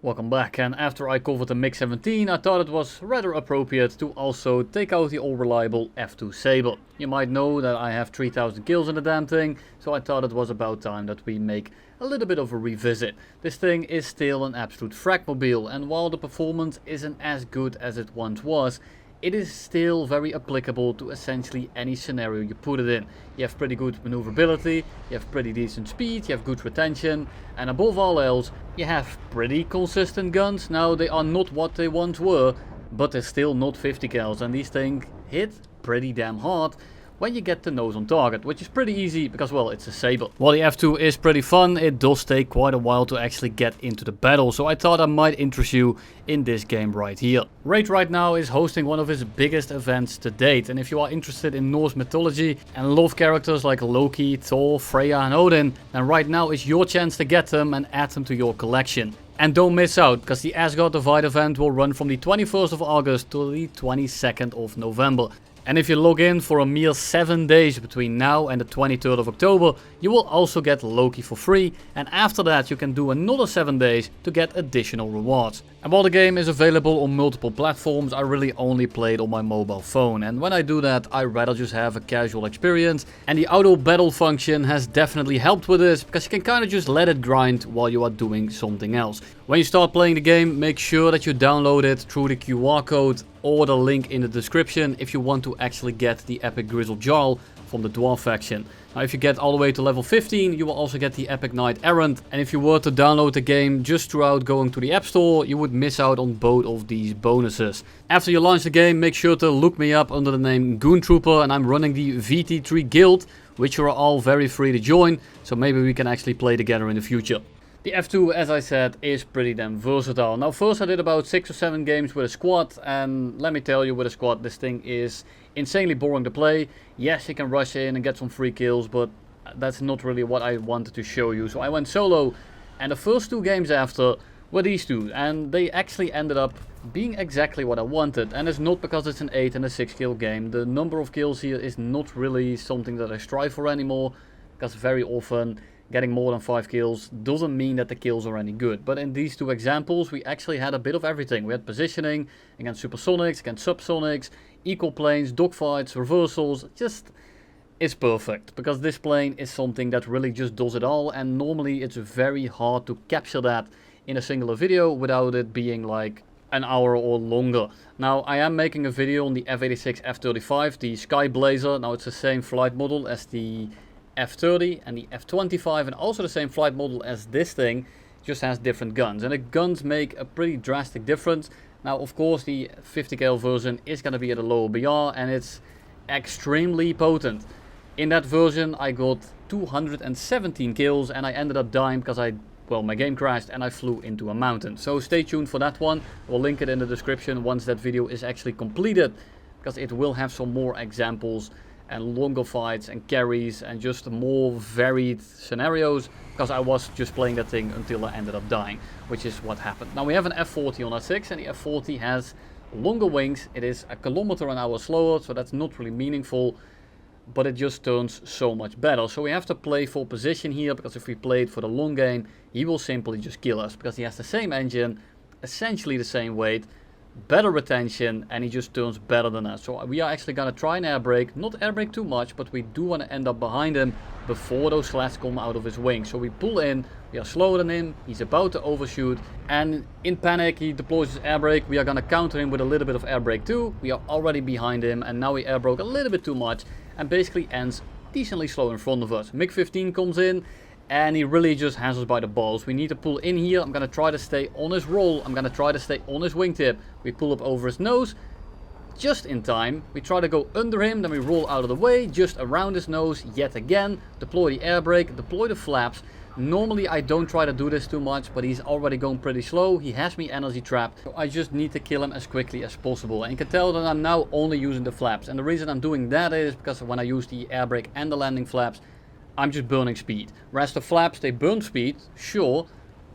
Welcome back, and after I covered the MiG-17, I thought it was rather appropriate to also take out the all-reliable F-2 Sabre. You might know that I have 3000 kills in the damn thing, so I thought it was about time that we make a little bit of a revisit. This thing is still an absolute fragmobile, and while the performance isn't as good as it once was, it is still very applicable to essentially any scenario you put it in. You have pretty good maneuverability, you have pretty decent speed, you have good retention, and above all else, you have pretty consistent guns. Now, they are not what they once were, but they're still not 50 cals, and these things hit pretty damn hard when you get the nose on target, which is pretty easy because, well, it's a Sabre. While the F2 is pretty fun, it does take quite a while to actually get into the battle, so I thought I might interest you in this game right here. Raid right now is hosting one of his biggest events to date, and if you are interested in Norse mythology and love characters like Loki, Thor, Freya and Odin, then right now is your chance to get them and add them to your collection. And don't miss out, because the Asgard Divide event will run from the 21st of August to the 22nd of November. And if you log in for a mere 7 days between now and the 23rd of October, you will also get Loki for free, and after that you can do another 7 days to get additional rewards. And while the game is available on multiple platforms, I really only play it on my mobile phone, and when I do that I rather just have a casual experience, and the auto battle function has definitely helped with this, because you can kind of just let it grind while you are doing something else. When you start playing the game, make sure that you download it through the QR code or the link in the description if you want to actually get the epic Grizzle Jarl from the Dwarf faction. Now, if you get all the way to level 15, you will also get the epic Knight Errant, and if you were to download the game just throughout going to the App Store, you would miss out on both of these bonuses. After you launch the game, make sure to look me up under the name Goon Trooper, and I'm running the VT3 Guild, which you are all very free to join, so maybe we can actually play together in the future. The F2, as I said, is pretty damn versatile. Now, first I did about 6 or 7 games with a squad, and let me tell you, with a squad this thing is insanely boring to play. Yes, you can rush in and get some free kills, but that's not really what I wanted to show you. So I went solo, and the first 2 games after were these 2, and they actually ended up being exactly what I wanted. And it's not because it's an 8 and a 6 kill game. The number of kills here is not really something that I strive for anymore, because very often getting more than 5 kills doesn't mean that the kills are any good. But in these 2 examples, we actually had a bit of everything. We had positioning against supersonics, against subsonics, equal planes, dogfights, reversals. It's perfect, because this plane is something that really just does it all, and normally it's very hard to capture that in a singular video without it being like an hour or longer. Now, I am making a video on the F-86F-35, the Sky Blazer. Now, it's the same flight model as the F-30 and the F-25, and also the same flight model as this thing, just has different guns, and the guns make a pretty drastic difference. Now, of course, the 50 cal version is going to be at a lower BR, and it's extremely potent. In that version I got 217 kills, and I ended up dying because my game crashed and I flew into a mountain. So stay tuned for that one. We'll link it in the description once that video is actually completed, because it will have some more examples and longer fights and carries and just more varied scenarios, because I was just playing that thing until I ended up dying, which is what happened. Now, we have an F-40 on our 6, and the F-40 has longer wings. It is a kilometer an hour slower, so that's not really meaningful, but it just turns so much better. So we have to play for position here, because if we played for the long game, he will simply just kill us, because he has the same engine, essentially the same weight, better retention, and he just turns better than us. So we are actually going to try and air brake, not air brake too much, but we do want to end up behind him before those slats come out of his wings. So we pull in, we are slower than him, he's about to overshoot, and in panic he deploys his air brake. We are going to counter him with a little bit of air brake too. We are already behind him, and now we air broke a little bit too much and basically ends decently slow in front of us. MiG-15 comes in, and he really just has us by the balls. We need to pull in here. I'm going to try to stay on his roll. I'm going to try to stay on his wingtip. We pull up over his nose just in time. We try to go under him, then we roll out of the way, just around his nose yet again. Deploy the air brake, deploy the flaps. Normally I don't try to do this too much, but he's already going pretty slow. He has me energy trapped, so I just need to kill him as quickly as possible. And you can tell that I'm now only using the flaps. And the reason I'm doing that is because when I use the air brake and the landing flaps, I'm just burning speed. Whereas the flaps, they burn speed, sure,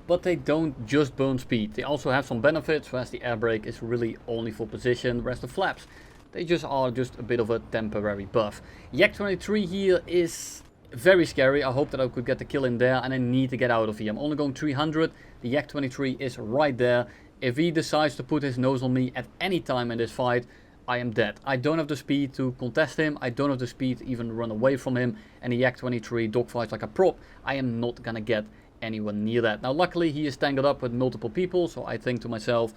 but they don't just burn speed. They also have some benefits, whereas the air brake is really only for position, whereas the flaps, they just are just a bit of a temporary buff. Yak 23 here is very scary. I hope that I could get the kill in there, and I need to get out of here. I'm only going 300. The Yak 23 is right there. If he decides to put his nose on me at any time in this fight, I am dead. I don't have the speed to contest him. I don't have the speed to even run away from him. And the Yak 23 dogfights like a prop. I am not gonna get anywhere near that. Now luckily he is tangled up with multiple people, so I think to myself,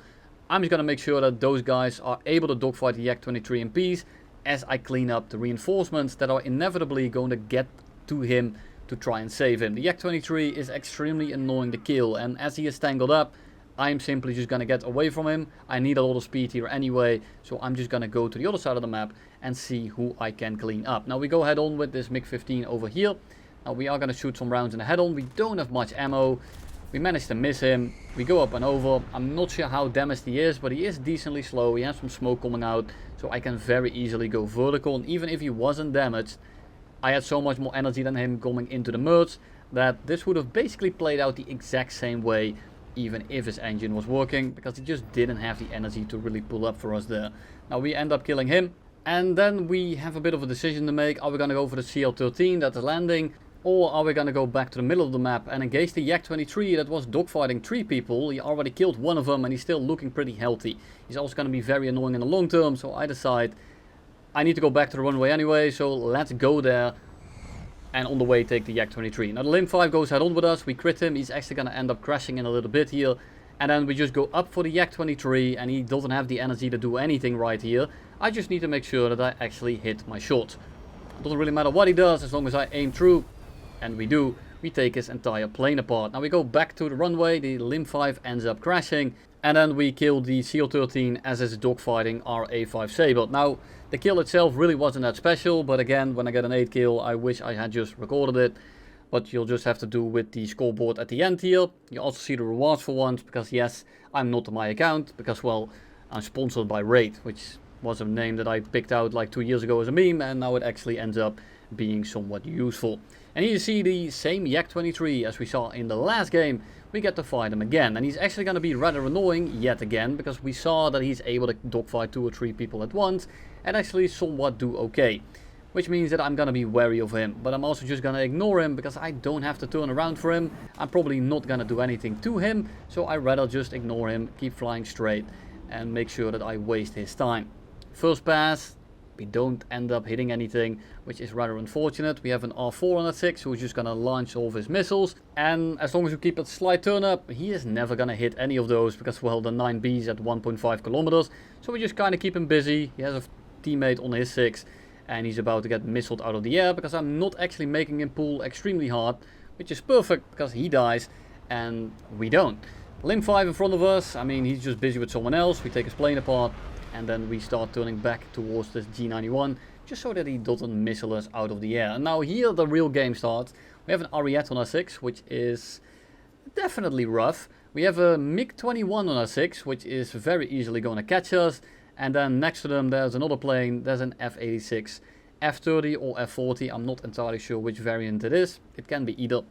I'm just gonna make sure that those guys are able to dogfight the Yak 23 in peace as I clean up the reinforcements that are inevitably going to get to him to try and save him. The Yak 23 is extremely annoying to kill, and as he is tangled up, I'm simply just gonna get away from him. I need a lot of speed here anyway, so I'm just gonna go to the other side of the map and see who I can clean up. Now we go head on with this MiG-15 over here. Now we are gonna shoot some rounds in the head on. We don't have much ammo. We managed to miss him. We go up and over. I'm not sure how damaged he is, but he is decently slow. He has some smoke coming out, so I can very easily go vertical. And even if he wasn't damaged, I had so much more energy than him going into the merge that this would have basically played out the exact same way, even if his engine was working, because he just didn't have the energy to really pull up for us there. Now we end up killing him, and then we have a bit of a decision to make. Are we going to go for the CL-13 that is landing? Or are we going to go back to the middle of the map and engage the Yak 23 that was dogfighting 3 people? He already killed one of them and he's still looking pretty healthy. He's also going to be very annoying in the long term, so I decide I need to go back to the runway anyway, so let's go there and on the way take the Yak 23. Now the Limb 5 goes head on with us, we crit him, he's actually going to end up crashing in a little bit here. And then we just go up for the Yak 23 and he doesn't have the energy to do anything right here. I just need to make sure that I actually hit my shot. It doesn't really matter what he does as long as I aim true. And we do. We take his entire plane apart. Now we go back to the runway. The Limb 5 ends up crashing. And then we kill the CL-13 as is dogfighting our A5 Sabre. Now the kill itself really wasn't that special. But again, when I get an 8 kill, I wish I had just recorded it. But you'll just have to do with the scoreboard at the end here. You also see the rewards for once. Because yes, I'm not on my account. Because well, I'm sponsored by Raid. Which was a name that I picked out like 2 years ago as a meme. And now it actually ends up being somewhat useful. And here you see the same Yak 23 as we saw in the last game. We get to fight him again, and he's actually going to be rather annoying yet again, because we saw that he's able to dogfight 2 or 3 people at once and actually somewhat do okay. Which means that I'm going to be wary of him, but I'm also just going to ignore him because I don't have to turn around for him. I'm probably not going to do anything to him, so I rather just ignore him, keep flying straight and make sure that I waste his time. First pass. We don't end up hitting anything, which is rather unfortunate. We have an R4 on that 6 who's just going to launch all of his missiles. And as long as you keep a slight turn up, he is never going to hit any of those because, well, the 9B is at 1.5 kilometers. So we just kind of keep him busy. He has a teammate on his 6 and he's about to get missiled out of the air because I'm not actually making him pull extremely hard, which is perfect because he dies and we don't. Limb 5 in front of us. I mean, he's just busy with someone else. We take his plane apart. And then we start turning back towards this G91 just so that he doesn't missile us out of the air. And now here the real game starts. We have an Ariete on our 6, which is definitely rough. We have a MiG-21 on our 6, which is very easily going to catch us. And then next to them there's another plane. There's an F-86F-2 or F-40. I'm not entirely sure which variant it is. It can be either.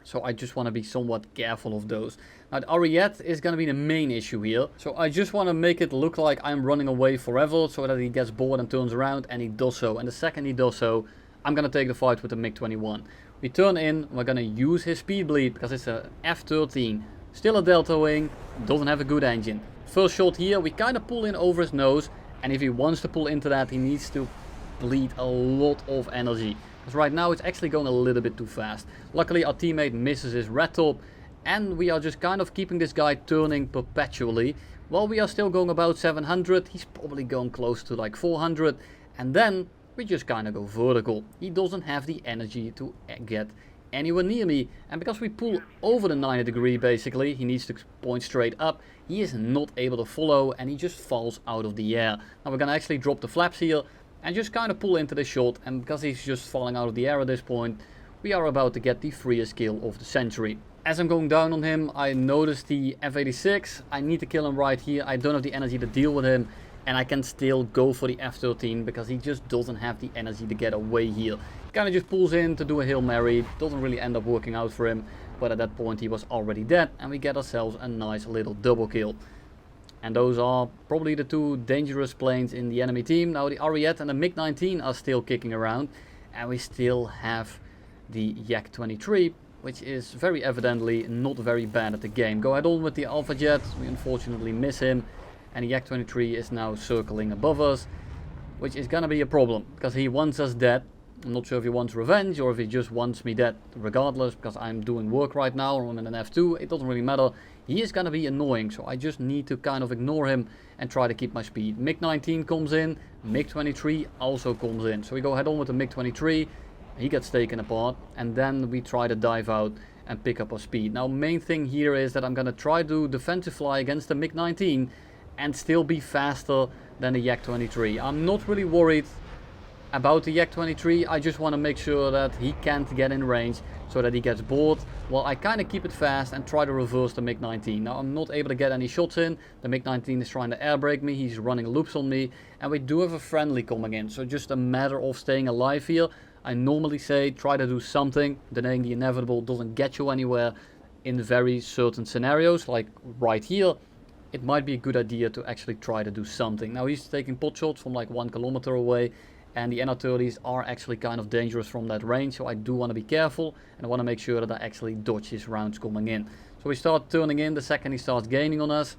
So I just want to be somewhat careful of those. Now the Ariete is going to be the main issue here. So I just want to make it look like I'm running away forever so that he gets bored and turns around, and he does so. And the second he does so, I'm going to take the fight with the MiG-21. We turn in, we're going to use his speed bleed because it's a F-13. Still a delta wing, doesn't have a good engine. First shot here, we kind of pull in over his nose. And if he wants to pull into that, he needs to bleed a lot of energy. Because right now it's actually going a little bit too fast. Luckily our teammate misses his red top. And we are just kind of keeping this guy turning perpetually. While we are still going about 700, he's probably going close to like 400. And then we just kind of go vertical. He doesn't have the energy to get anywhere near me. And because we pull over the 90 degree basically, he needs to point straight up. He is not able to follow and he just falls out of the air. Now we're going to actually drop the flaps here and just kind of pull into the shot. And because he's just falling out of the air at this point, we are about to get the freest kill of the century. As I'm going down on him, I notice the F-86. I need to kill him right here. I don't have the energy to deal with him. And I can still go for the F-13 because he just doesn't have the energy to get away here. He kind of just pulls in to do a Hail Mary. Doesn't really end up working out for him. But at that point he was already dead. And we get ourselves a nice little double kill. And those are probably the two dangerous planes in the enemy team. Now the Ariete and the MiG-19 are still kicking around. and we still have the Yak-23, which is very evidently not very bad at the game. Go ahead on with the Alpha Jet, we unfortunately miss him, and the Yak-23 is now circling above us, which is gonna be a problem, because he wants us dead. I'm not sure if he wants revenge or if he just wants me dead regardless, because I'm doing work right now, or I'm in an F2, it doesn't really matter. He is gonna be annoying, so I just need to kind of ignore him and try to keep my speed. MiG-19 comes in, MiG-23 also comes in. So we go head on with the MiG-23, he gets taken apart, and then we try to dive out and pick up our speed. Now main thing here is that I'm gonna try to defensive fly against the MiG-19 and still be faster than the Yak-23. I'm not really worried about the Yak-23, I just want to make sure that he can't get in range so that he gets bored, while I kind of keep it fast and try to reverse the MiG-19. Now I'm not able to get any shots in, the MiG-19 is trying to air brake me, he's running loops on me, and we do have a friendly coming in, so just a matter of staying alive here. I normally say try to do something, denying the inevitable doesn't get you anywhere in very certain scenarios, like right here. It might be a good idea to actually try to do something. Now he's taking pot shots from like 1 kilometer away, and the NR30s are actually kind of dangerous from that range, so I do want to be careful and I want to make sure that I actually dodge his rounds coming in. So we start turning in the second he starts gaining on us.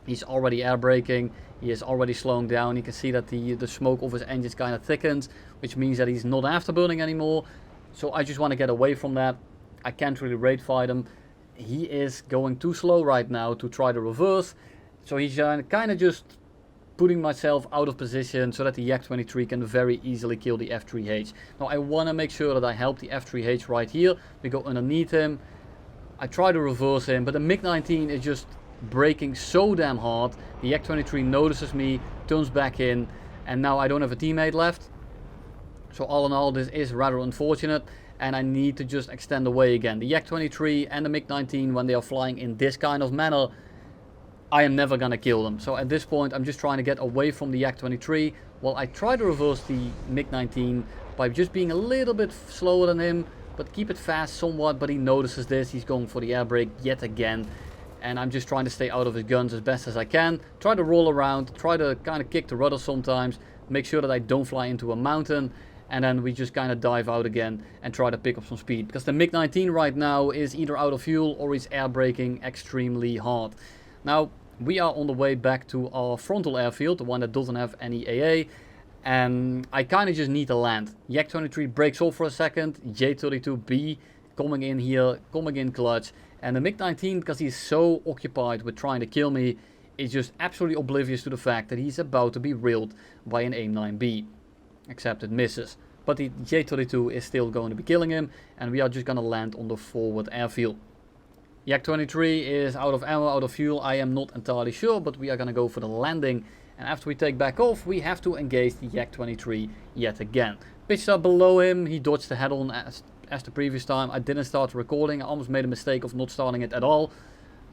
He's already air braking, he is already slowing down. You can see that the smoke of his engines kind of thickens, which means that he's not afterburning anymore. So I just want to get away from that. I can't really rate fight him. He is going too slow right now to try to reverse, so he's kind of just putting myself out of position so that the Yak-23 can very easily kill the F3H. Now I want to make sure that I help the F3H right here. We go underneath him, I try to reverse him, but the MiG-19 is just braking so damn hard. The Yak-23 notices me, turns back in, and now I don't have a teammate left. So all in all, this is rather unfortunate, and I need to just extend away again. The Yak-23 and the MiG-19, when they are flying in this kind of manner, I am never gonna kill them. So at this point I'm just trying to get away from the Yak-23 while I try to reverse the MiG-19 by just being a little bit slower than him, but keep it fast somewhat. But he notices this, he's going for the air brake yet again, and I'm just trying to stay out of his guns as best as I can. Try to roll around, try to kind of kick the rudder sometimes, make sure that I don't fly into a mountain, and then we just kind of dive out again and try to pick up some speed, because the MiG-19 right now is either out of fuel or he's air braking extremely hard. Now we are on the way back to our frontal airfield, the one that doesn't have any AA, and I kind of just need to land. Yak-23 breaks off for a second, J-32B coming in here, coming in clutch, and the MiG-19, because he's so occupied with trying to kill me, is just absolutely oblivious to the fact that he's about to be railed by an AIM-9B, except it misses. But the J-32 is still going to be killing him, and we are just going to land on the forward airfield. Yak-23 is out of ammo, out of fuel, I am not entirely sure, but we are going to go for the landing. And after we take back off, we have to engage the Yak-23 yet again. Pitched up below him, he dodged the head-on as the previous time. I didn't start recording, I almost made a mistake of not starting it at all.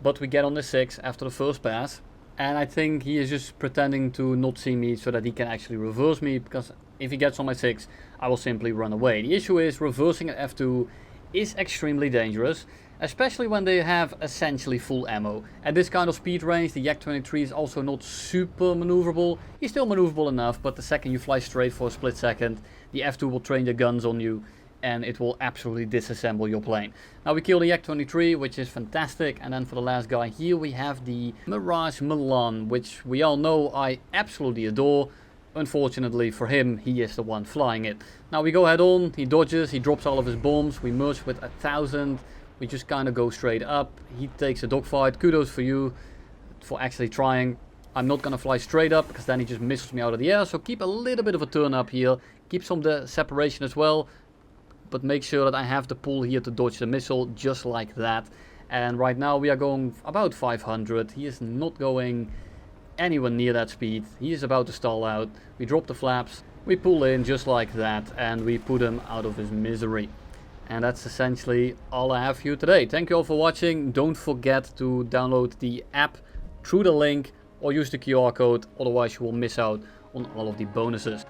But we get on the 6 after the first pass. And I think he is just pretending to not see me so that he can actually reverse me, because if he gets on my 6, I will simply run away. The issue is reversing at F2 is extremely dangerous, especially when they have essentially full ammo. At this kind of speed range, the Yak-23 is also not super maneuverable. He's still maneuverable enough, but the second you fly straight for a split second, the F2 will train the guns on you and it will absolutely disassemble your plane. Now we kill the Yak-23, which is fantastic, and then for the last guy here we have the Mirage Milan, which we all know I absolutely adore. Unfortunately for him, he is the one flying it. Now we go head on, he dodges, he drops all of his bombs, we merge with 1,000. We just kind of go straight up. He takes a dogfight. Kudos for you for actually trying. I'm not going to fly straight up because then he just misses me out of the air. So keep a little bit of a turn up here. Keep some separation as well. But make sure that I have the pull here to dodge the missile just like that. And right now we are going about 500. He is not going anywhere near that speed. He is about to stall out. We drop the flaps. We pull in just like that. And we put him out of his misery. And that's essentially all I have for you today. Thank you all for watching. Don't forget to download the app through the link or use the QR code, otherwise you will miss out on all of the bonuses.